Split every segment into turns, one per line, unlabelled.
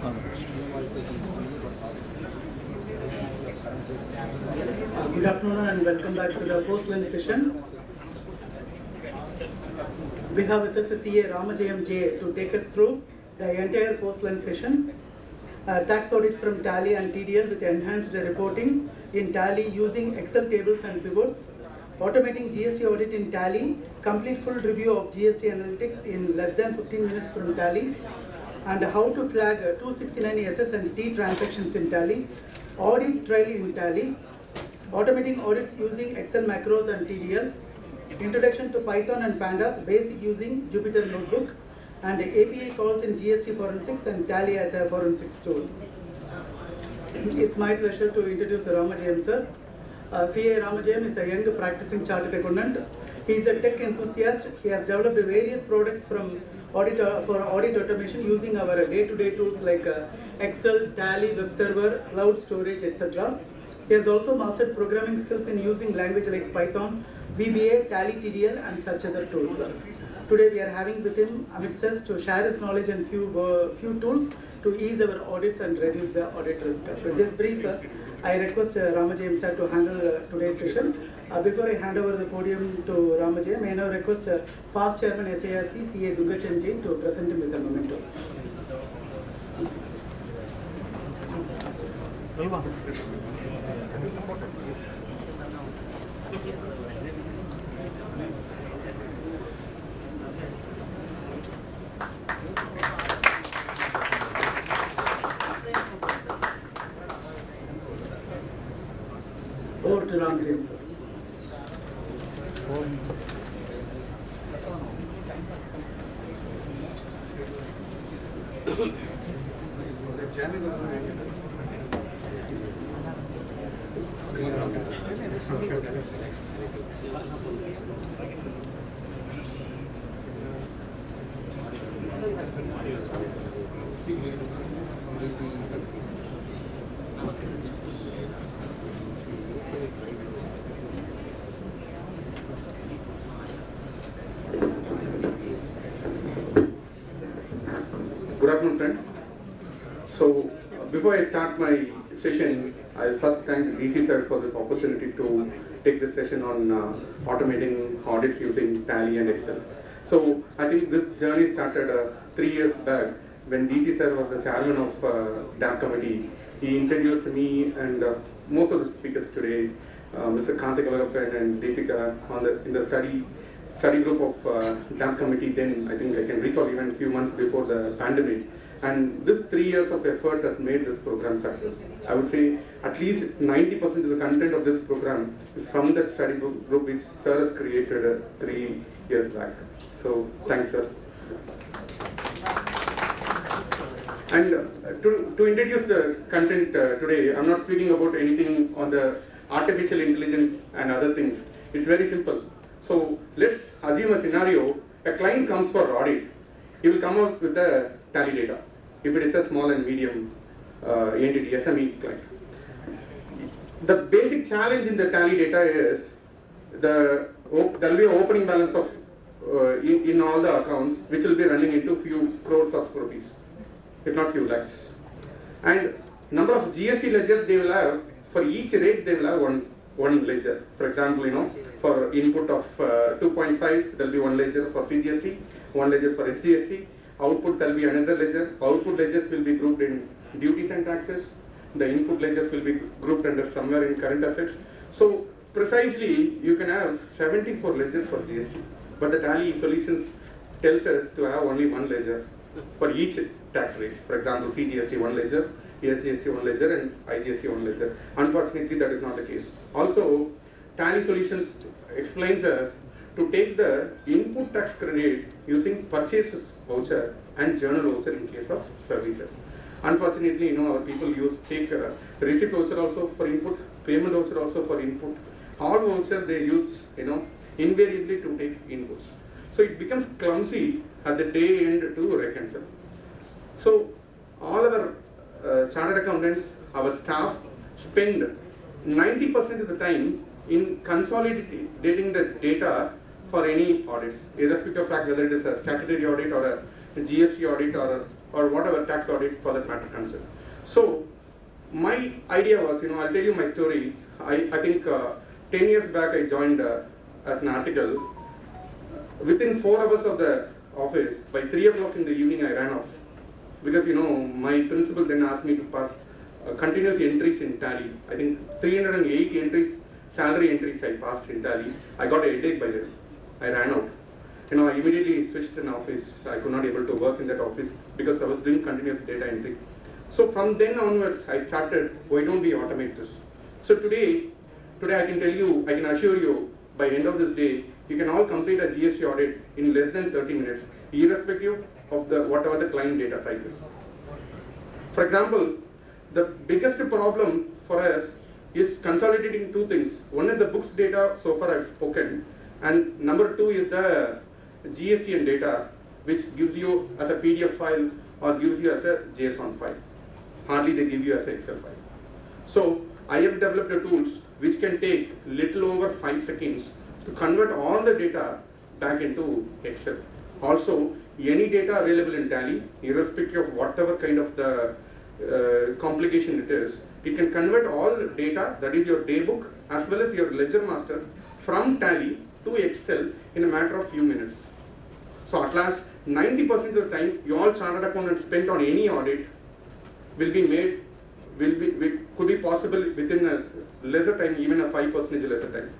Good afternoon and welcome back to the post-lunch session. We have with us CA Ramajayam J to take us through the entire post-lunch session. Tax audit from Tally and TDL with enhanced reporting in Tally using Excel tables and pivots. Automating GST audit in Tally. Complete full review of GST analytics in less than 15 minutes from Tally. And how to flag 269 SS and T transactions in Tally. Audit trail in Tally. Automating audits using Excel macros and TDL. Introduction to Python and Pandas, basic using Jupyter Notebook. And API calls in GST forensics and Tally as a forensics tool. It's my pleasure to introduce Ramajayam sir. CA Ramajayam is a young practicing chartered accountant. He is a tech enthusiast. He has developed various products from audit for audit automation using our day-to-day tools like Excel, Tally, web server, cloud storage, etc. He has also mastered programming skills in using language like Python, VBA, Tally, TDL, and such other tools. Today we are having with him amidst us to share his knowledge and few tools to ease our audits and reduce the audit risk. With this brief, I request Ramajayam sir to handle today's session. Before I hand over the podium to Ramajayam, I now request past chairman SIRC, CA Dugachan Jain, to present him with a memento. Over to Ramajayam sir.
Good afternoon, friends. So, before I start my session, I'll first thank DC sir for this opportunity to take this session on automating audits using Tally and Excel. So, I think this journey started 3 years back when DC sir was the chairman of DAP committee. He introduced me and most of the speakers today, Mr. Kantik Alagappan and Deepika, in the study group of DAP committee. Then I think I can recall even a few months before the pandemic. And this 3 years of effort has made this program success. I would say at least 90% of the content of this program is from that study group which sir has created 3 years back. So thanks, sir. And to introduce the content today, I'm not speaking about anything on the artificial intelligence and other things. It's very simple. So let's assume a scenario. A client comes for audit. He will come out with the Tally data. If it is a small and medium entity, SME client. The basic challenge in the Tally data is there will be an opening balance of in all the accounts which will be running into few crores of rupees, if not few lakhs. And number of GST ledgers they will have, for each rate they will have one ledger. For example, for input of 2.5 there will be one ledger for CGST, one ledger for SGST. Output there will be another ledger. Output ledgers will be grouped in duties and taxes. The input ledgers will be grouped under somewhere in current assets. So precisely you can have 74 ledgers for GST. But the Tally solutions tells us to have only one ledger for each tax rates. For example, CGST one ledger, SGST one ledger, and IGST one ledger. Unfortunately, that is not the case. Also, Tally solutions explains us to take the input tax credit using purchases voucher and journal voucher in case of services. Unfortunately, our people take receipt voucher also for input, payment voucher also for input. All vouchers they use, invariably to take inputs. So it becomes clumsy at the day end to reconcile. So all our chartered accountants, our staff spend 90% of the time in consolidating the data for any audits, irrespective of fact whether it is a statutory audit or a GST audit or or whatever tax audit for that matter concerned. So my idea was, I'll tell you my story. I think 10 years back I joined as an article. Within 4 hours of the office, by 3 o'clock in the evening I ran off. Because my principal then asked me to pass continuous entries in Tally. I think 308 entries, salary entries I passed in Tally. I got a headache by then. I ran out. I immediately switched an office. I could not able to work in that office because I was doing continuous data entry. So from then onwards, I started, why don't we automate this? So today I can tell you, I can assure you, by end of this day, you can all complete a GST audit in less than 30 minutes, irrespective of whatever the client data size is. For example, the biggest problem for us is consolidating 2 things. One is the books data, so far I've spoken, and number 2 is the GST and data, which gives you as a PDF file or gives you as a JSON file. Hardly they give you as an Excel file. So I have developed a tools which can take little over 5 seconds to convert all the data back into Excel. Also, any data available in Tally, irrespective of whatever kind of the complication it is, it can convert all data, that is your day book as well as your ledger master, from Tally to Excel in a matter of few minutes. So at last, 90% of the time, your chartered accountant spent on any audit will be made, could be possible within a lesser time, even a 5% lesser time.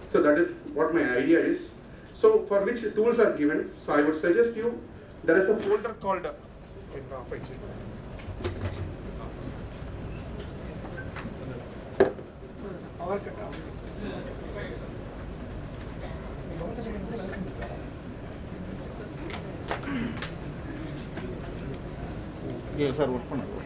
So that is what my idea is. So for which tools are given, so I would suggest you, there is a folder called
sir work பண்ணார்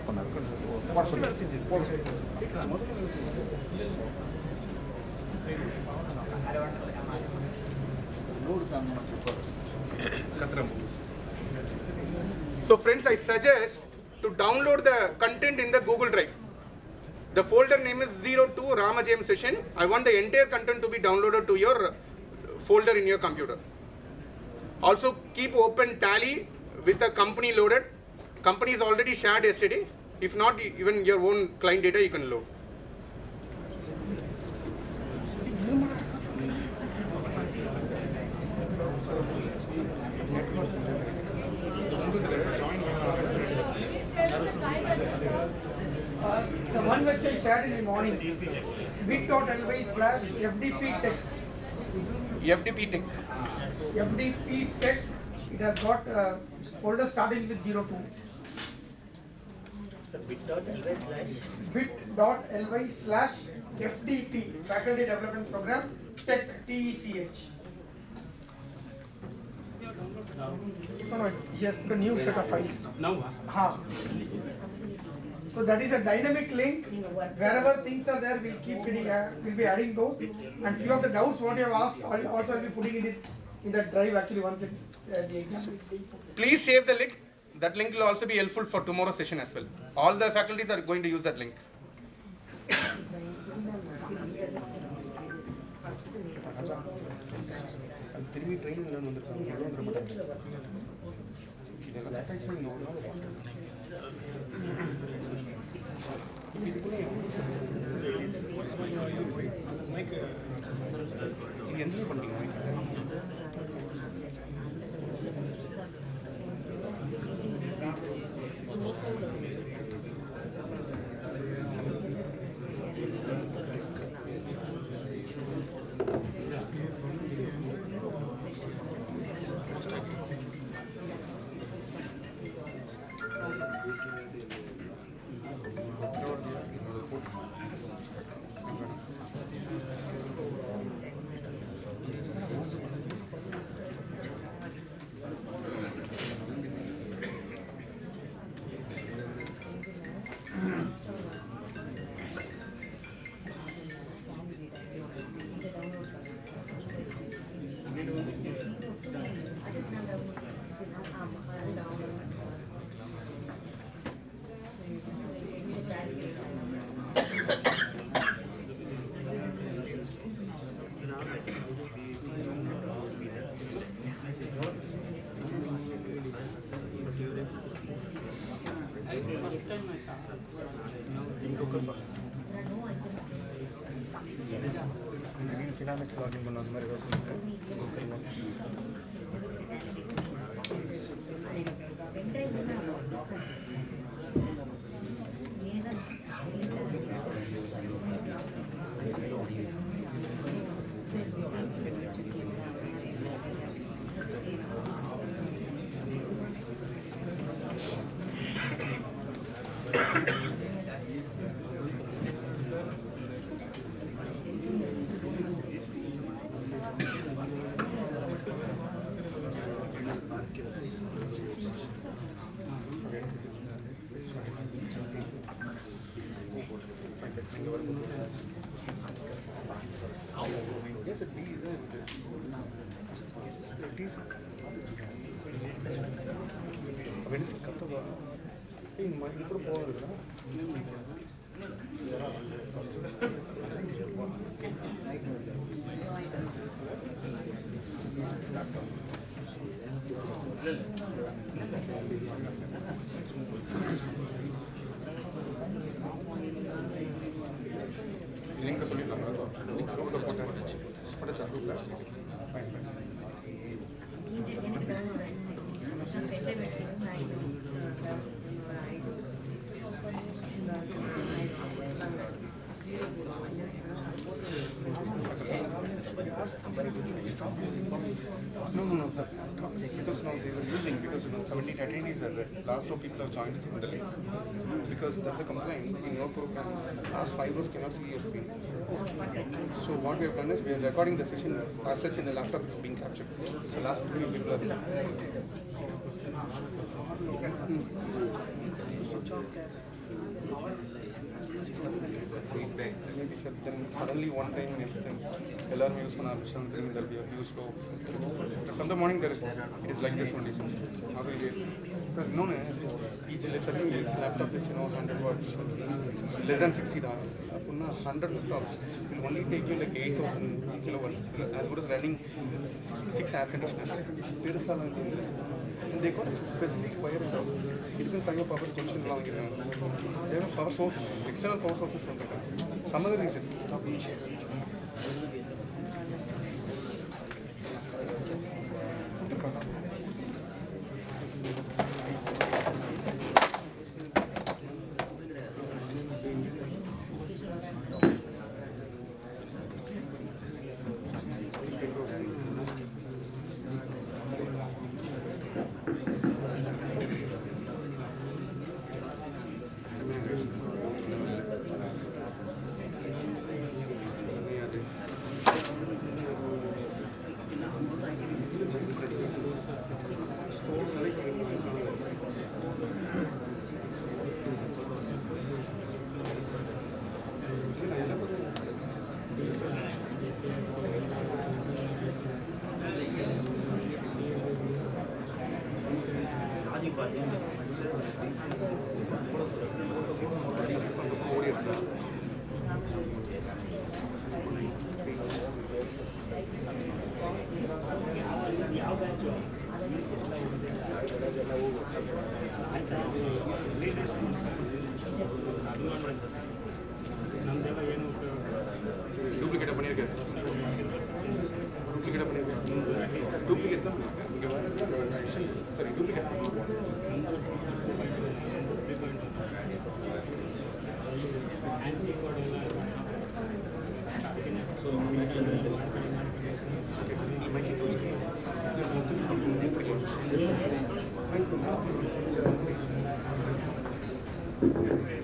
So friends, I suggest to download the content in the Google Drive. The folder name is 02 Ramajayam session. I want the entire content to be downloaded to your folder in your computer. Also keep open Tally with the company loaded. Company is already shared yesterday. If not, even your own client data you can load.
The one which I shared in the morning, bit.ly/FDP Tech.
FDP Tech.
FDP Tech, it has got a folder starting with 02. bit.ly/FDP, Faculty Development Program, Tech, TECH. No, he has put a new set of files.
Now,
So that is a dynamic link. Wherever things are there, we'll keep getting, we'll be adding those. And few of the doubts what you have asked, also I'll be putting it in that drive actually once in the exam.
Please save the link. That link will also be helpful for tomorrow's session as well. All the faculties are going to use that link.
Finance login பண்ண அந்த மாதிரி ஏதாவது Yes, it be there. It is. When is it cut over? In my little boy. Link ka solid lang ba? Link ko na pada chat group la. Fine. No, sir. Because now they were using, because 17 attendees are there. Last row people have joined in the link. Because there's a complaint in your program. Last 5 rows cannot see your screen. So what we have done is we are recording the session as such in the laptop is being captured. So last 2 people are there. Maybe sir, then suddenly one time everything alarm use there will be a huge flow. From the morning it is like this only. Sir, no, each laptop is 100 watts, less than 60. 100 laptops will only take you like 8,000 kilowatts, as good as running 6 air conditioners. And they got a specific wire and all. It can tell you power junction along. They have power sources, external power sources from the country. Some other reason. Duplicate பண்ணிருக்க duplicate பண்ணிருக்க duplicate தான் இங்க வர சரி duplicate so okay make it duplicate. Thank you.